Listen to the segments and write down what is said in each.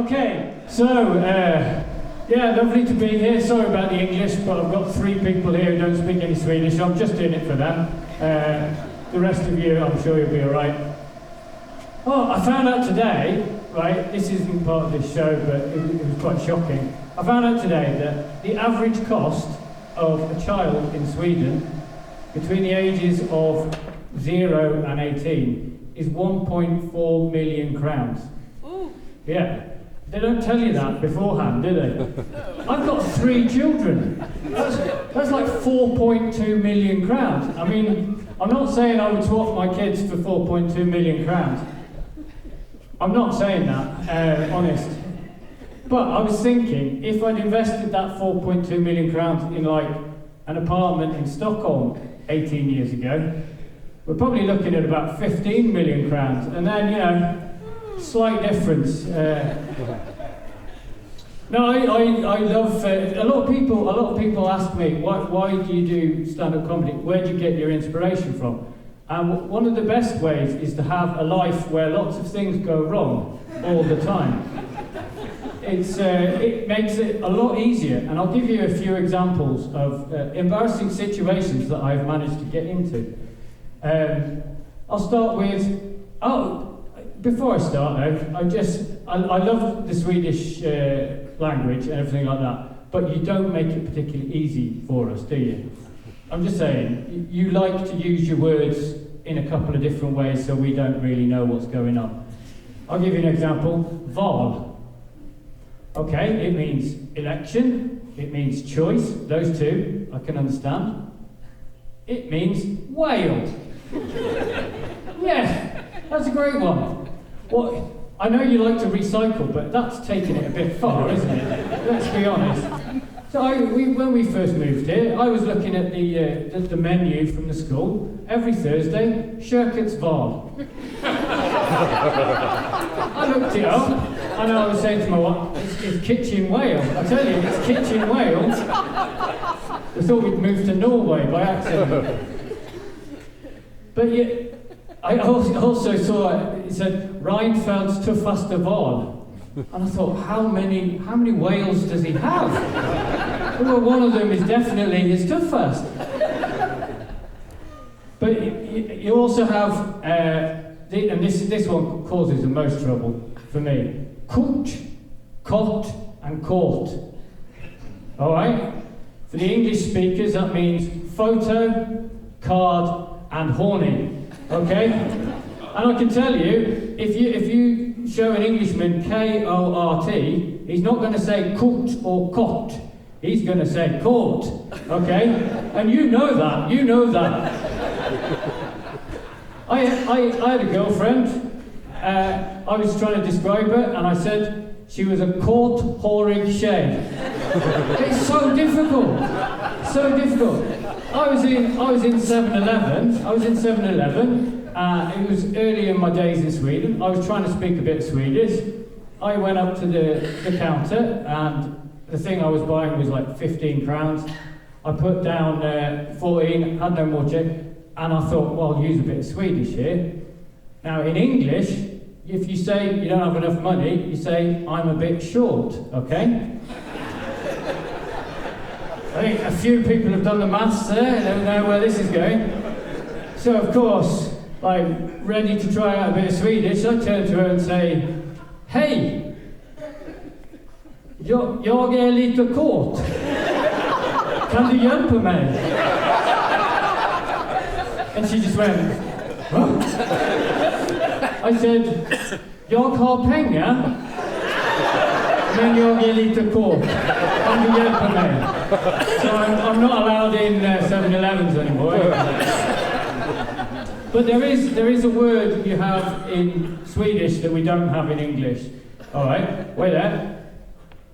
Okay, so, yeah, lovely to be here. Sorry about the English, but I've got 3 people here who don't speak any Swedish, so I'm just doing it for them. The rest of you, I'm sure you'll be all right. Oh, I found out today, right, this isn't part of this show, but it was quite shocking. I found out today that the average cost of a child in Sweden between the ages of 0 and 18 is 1.4 million crowns. Ooh. Yeah. They don't tell you that beforehand, do they? I've got 3 children. That's like 4.2 million crowns. I mean, I'm not saying I would swap my kids for 4.2 million crowns. I'm not saying that, honest. But I was thinking, if I'd invested that 4.2 million crowns in like an apartment in Stockholm 18 years ago, we're probably looking at about 15 million crowns. And then, you know, slight difference. No, I love. A lot of people ask me why do you do stand-up comedy? Where do you get your inspiration from? And one of the best ways is to have a life where lots of things go wrong all the time. It makes it a lot easier, and I'll give you a few examples of embarrassing situations that I've managed to get into. I'll start with. Before I start though, I love the Swedish language and everything like that, but you don't make it particularly easy for us, do you? I'm just saying, you like to use your words in a couple of different ways so we don't really know what's going on. I'll give you an example. Val. Okay, it means election, it means choice, those 2 I can understand. It means whale. Yeah, that's a great one. Well, I know you like to recycle, but that's taking it a bit far, isn't it? Let's be honest. So when we first moved here, I was looking at the menu from the school. Every Thursday, Kyrkets Val. I looked it up, and I was saying to my wife, it's kitchen whale. I tell you, it's kitchen whale. I thought we'd moved to Norway by accident. But yeah, I also saw it said Reinfeldt's tuffaste Val, and I thought, how many whales does he have? Well, one of them is definitely his toughest. But you also have, and this one causes the most trouble for me. Kort, cot, and court. All right. For the English speakers, that means photo, card, and horny. Okay? And I can tell you, if you show an Englishman K-O-R-T, he's not going to say coot or cot. He's going to say court. Okay? And you know that. I had a girlfriend. I was trying to describe her, and I said she was a court whoring shade. It's so difficult. So difficult. I was in 7-Eleven. It was early in my days in Sweden. I was trying to speak a bit of Swedish. I went up to the counter, and the thing I was buying was like 15 crowns. I put down 14, had no more change, and I thought, well, I'll use a bit of Swedish here. Now, in English, if you say you don't have enough money, you say, I'm a bit short, okay? I think a few people have done the maths there, they don't know where this is going. So, of course, like, ready to try out a bit of Swedish, I turn to her and say, Hej! Jag är lite kort. Kan du hjälpa mig? And she just went, huh? I said, jag har pengar, men jag är lite kort. Kan du hjälpa mig? So I'm not allowed in 7-Elevens anymore. But there is a word you have in Swedish that we don't have in English. All right, wait there.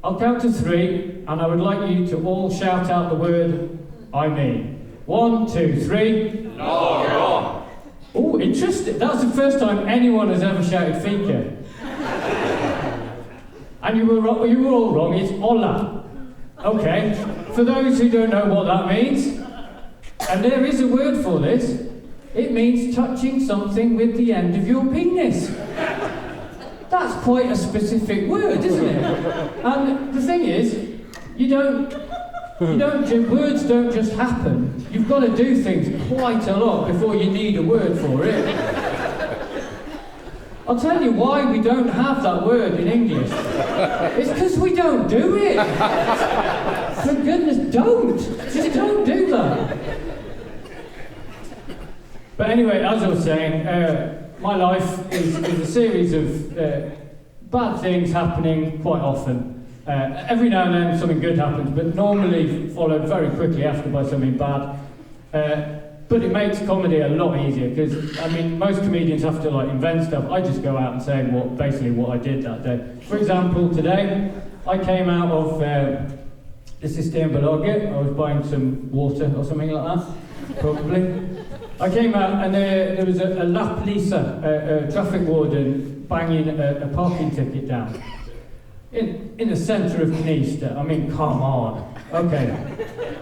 I'll count to 3, and I would like you to all shout out the word I mean. 1, 2, 3. No. Oh, interesting. That's the first time anyone has ever shouted fika. And you were all wrong. It's olla. Okay. For those who don't know what that means, and there is a word for this, it means touching something with the end of your penis. That's quite a specific word, isn't it? And the thing is, words don't just happen. You've got to do things quite a lot before you need a word for it. I'll tell you why we don't have that word in English. It's because we don't do it. For goodness, don't. Just don't do that. But anyway, as I was saying, my life is a series of bad things happening quite often. Every now and then something good happens, but normally followed very quickly after by something bad. But it makes comedy a lot easier because, I mean, most comedians have to like invent stuff. I just go out and say basically what I did that day. For example, today I came out of the Systembolaget. I was buying some water or something like that, probably. I came out and there was a lappolisa, a traffic warden, banging a parking ticket down in the centre of Knivsta. I mean, come on. Okay.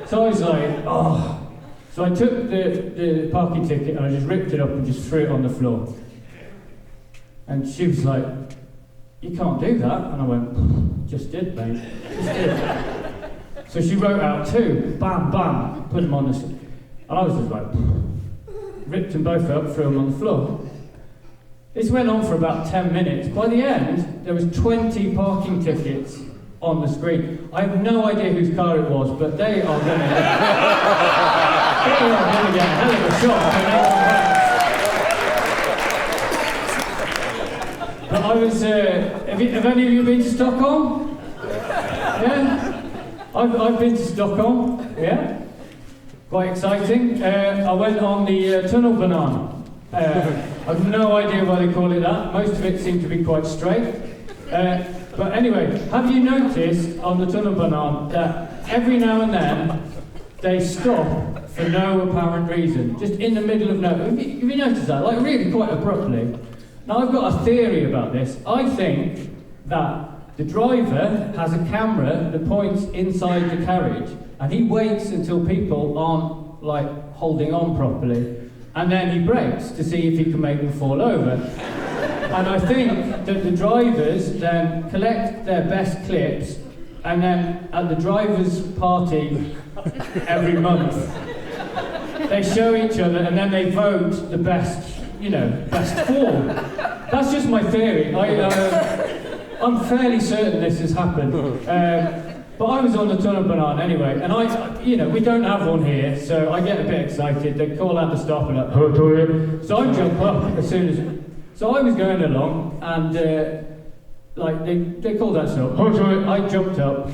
So I was like, oh. So I took the parking ticket and I just ripped it up and just threw it on the floor. And she was like, you can't do that. And I went, just did, mate. Just did. So she wrote out 2, bam, bam, put them on the... And I was just like, ripped them both up, threw them on the floor. This went on for about 10 minutes. By the end, there was 20 parking tickets on the screen. I have no idea whose car it was, but they are going to get a hell of a shot. But I was, have any of you been to Stockholm? Yeah? I've been to Stockholm, yeah? Quite exciting. I went on the tunnelbanan. I've no idea why they call it that. Most of it seemed to be quite straight. But anyway, have you noticed on the tunnelbanan that every now and then they stop for no apparent reason, just in the middle of nowhere? Have you noticed that? Like really quite abruptly. Now I've got a theory about this. I think that the driver has a camera that points inside the carriage, and he waits until people aren't like holding on properly, and then he brakes to see if he can make them fall over. And I think that the drivers then collect their best clips, and then at the drivers' party every month, they show each other, and then they vote the best, best form. That's just my theory. I'm fairly certain this has happened. But I was on the tunnelbanan anyway, and we don't have one here, so I get a bit excited. They call out the stop and so I jump up as soon as. So I was going along, and they called that stop. I jumped up,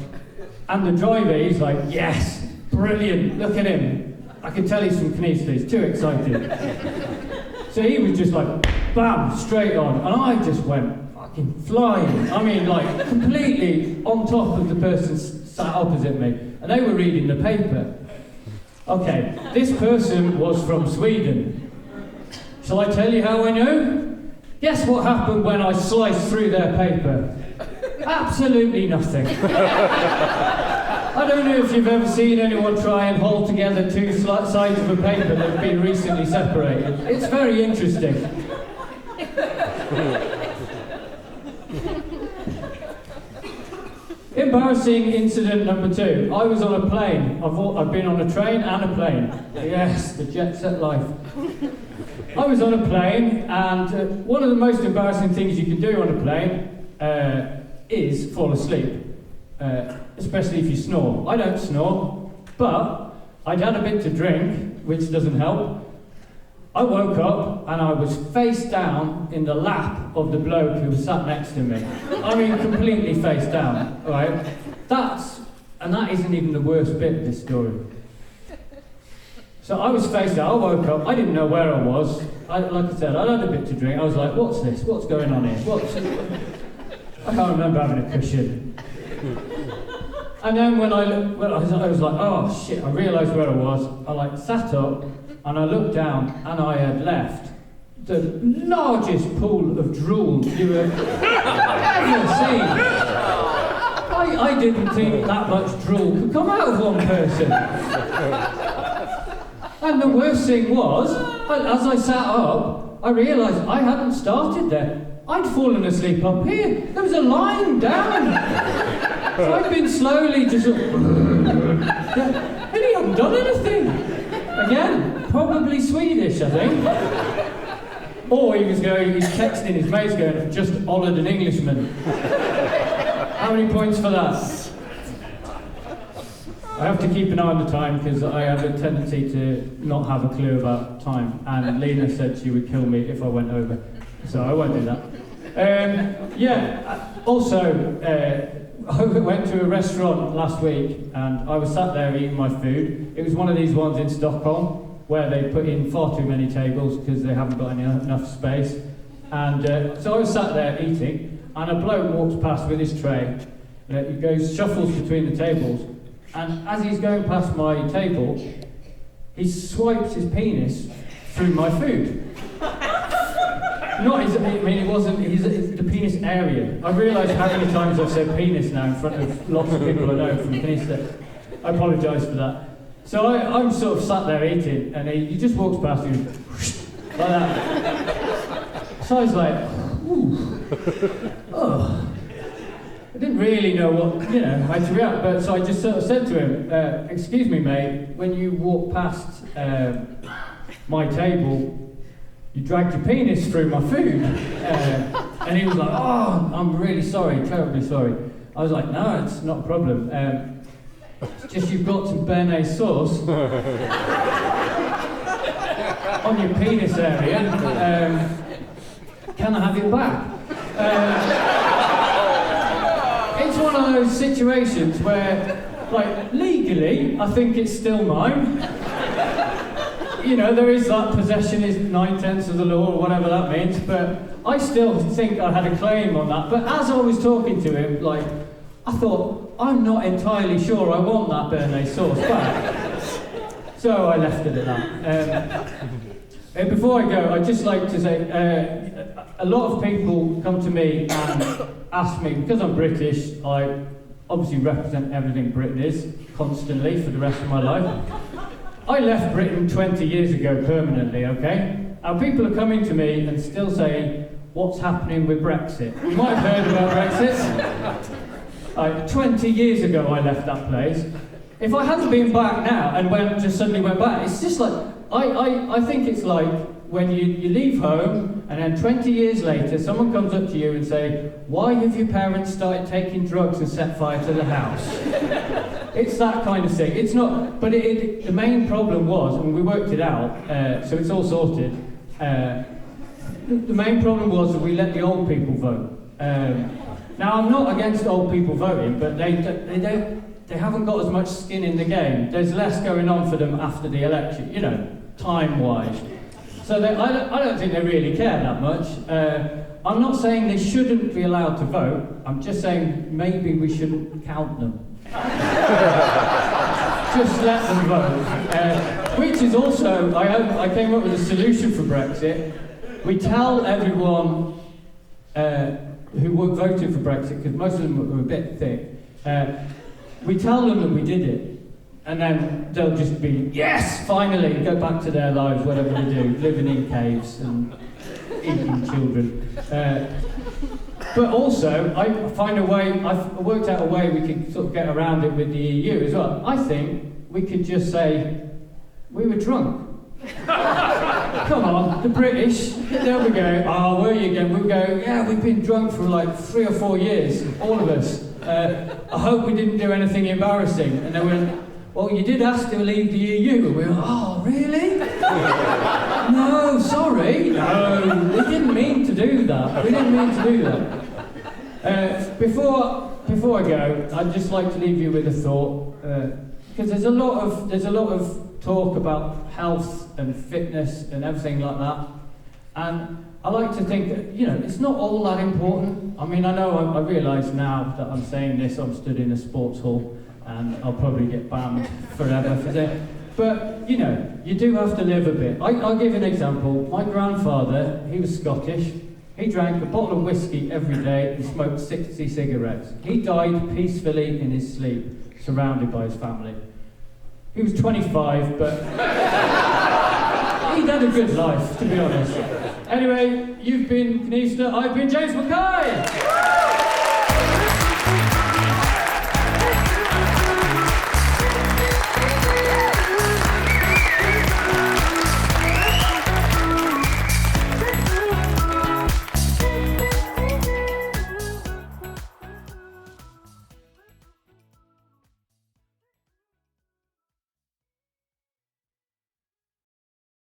and the driver, he's like, yes, brilliant, look at him. I can tell he's from Knivsta, he's too excited. So he was just like, bam, straight on, and I just went fucking flying. I mean, like, completely on top of the person sat opposite me, and they were reading the paper. Okay, this person was from Sweden. Shall I tell you how I know? Guess what happened when I sliced through their paper? Absolutely nothing. I don't know if you've ever seen anyone try and hold together 2 sides of a paper that have been recently separated. It's very interesting. Embarrassing incident number 2. I was on a plane. I've been on a train and a plane. Yes, the jet set life. I was on a plane, and one of the most embarrassing things you can do on a plane is fall asleep, especially if you snore. I don't snore, but I'd had a bit to drink, which doesn't help. I woke up and I was face down in the lap of the bloke who was sat next to me. I mean, completely face down, right? That isn't even the worst bit of this story. So I was face down, I woke up, I didn't know where I was. Like I said, I'd had a bit to drink. I was like, what's this? What's going on here? I can't remember having a cushion. And then when I was like, oh shit, I realised where I was. I sat up, and I looked down, and I had left the largest pool of drool you have ever seen. I didn't think that much drool could come out of one person. And the worst thing was, as I sat up, I realised I hadn't started there. I'd fallen asleep up here. There was a line down. So I'd been slowly just and he hadn't done anything. Again, probably Swedish, I think. Or he's texting his mates going, I've just hollered an Englishman. How many points for that? I have to keep an eye on the time because I have a tendency to not have a clue about time. And Lena said she would kill me if I went over. So I won't do that. Also, I went to a restaurant last week and I was sat there eating my food. It was one of these ones in Stockholm where they put in far too many tables because they haven't got enough space. And so I was sat there eating and a bloke walks past with his tray. He goes, shuffles between the tables, and as he's going past my table, he swipes his penis through my food. It wasn't the penis area. I realise how many times I've said penis now in front of lots of people I know from Knivsta. I apologise for that. So I'm sort of sat there eating, and he just walks past you, like that. So I was like, ooh, oh. I didn't really know how to react, but so I just sort of said to him, excuse me, mate, when you walk past my table, you dragged your penis through my food. And he was like, oh, I'm really sorry, terribly sorry. I was like, no, it's not a problem. It's just you've got some béarnaise sauce on your penis area. Can I have it back? It's one of those situations where, like, legally, I think it's still mine. There is that possession is 9/10 of the law, or whatever that means, but I still think I had a claim on that. But as I was talking to him, I thought, I'm not entirely sure I want that béarnaise sauce back. So I left it at that. Before I go, I'd just like to say, a lot of people come to me and ask me, because I'm British, I obviously represent everything Britain is, constantly, for the rest of my life. I left Britain 20 years ago permanently, okay? And people are coming to me and still saying, what's happening with Brexit? You might have heard about Brexit. 20 years ago I left that place. If I hadn't been back now and just suddenly went back, it's just like, I think it's like when you leave home and then 20 years later someone comes up to you and say, why have your parents started taking drugs and set fire to the house? It's that kind of thing. It's not, but the main problem was, and we worked it out, so it's all sorted, the main problem was that we let the old people vote. Now I'm not against old people voting, but they haven't got as much skin in the game. There's less going on for them after the election, time-wise. So I don't think they really care that much. I'm not saying they shouldn't be allowed to vote. I'm just saying maybe we shouldn't count them. Just let them vote. Which is also, I came up with a solution for Brexit. We tell everyone who voted for Brexit, because most of them were a bit thick, we tell them that we did it. And then they'll just be, yes, finally, go back to their lives, whatever they do, living in caves and eating children. But also, I've worked out a way we could sort of get around it with the EU as well. I think we could just say, we were drunk. Come on, the British, there we go, oh, where are you again? We'll go, yeah, we've been drunk for like 3 or 4 years, all of us. I hope we didn't do anything embarrassing. And they went, well, you did ask to leave the EU. And we were, oh, really? No, sorry. No, we didn't mean to do that. We didn't mean to do that. Before I go, I'd just like to leave you with a thought, because there's a lot of talk about health and fitness and everything like that, and I like to think that it's not all that important. I mean, I realise now that I'm saying this, I'm stood in a sports hall, and I'll probably get banned forever for that. But you do have to live a bit. I'll give an example. My grandfather, he was Scottish. He drank a bottle of whiskey every day and smoked 60 cigarettes. He died peacefully in his sleep, surrounded by his family. He was 25, but he'd had a good life, to be honest. Anyway, you've been Knivsta, I've been James McKie!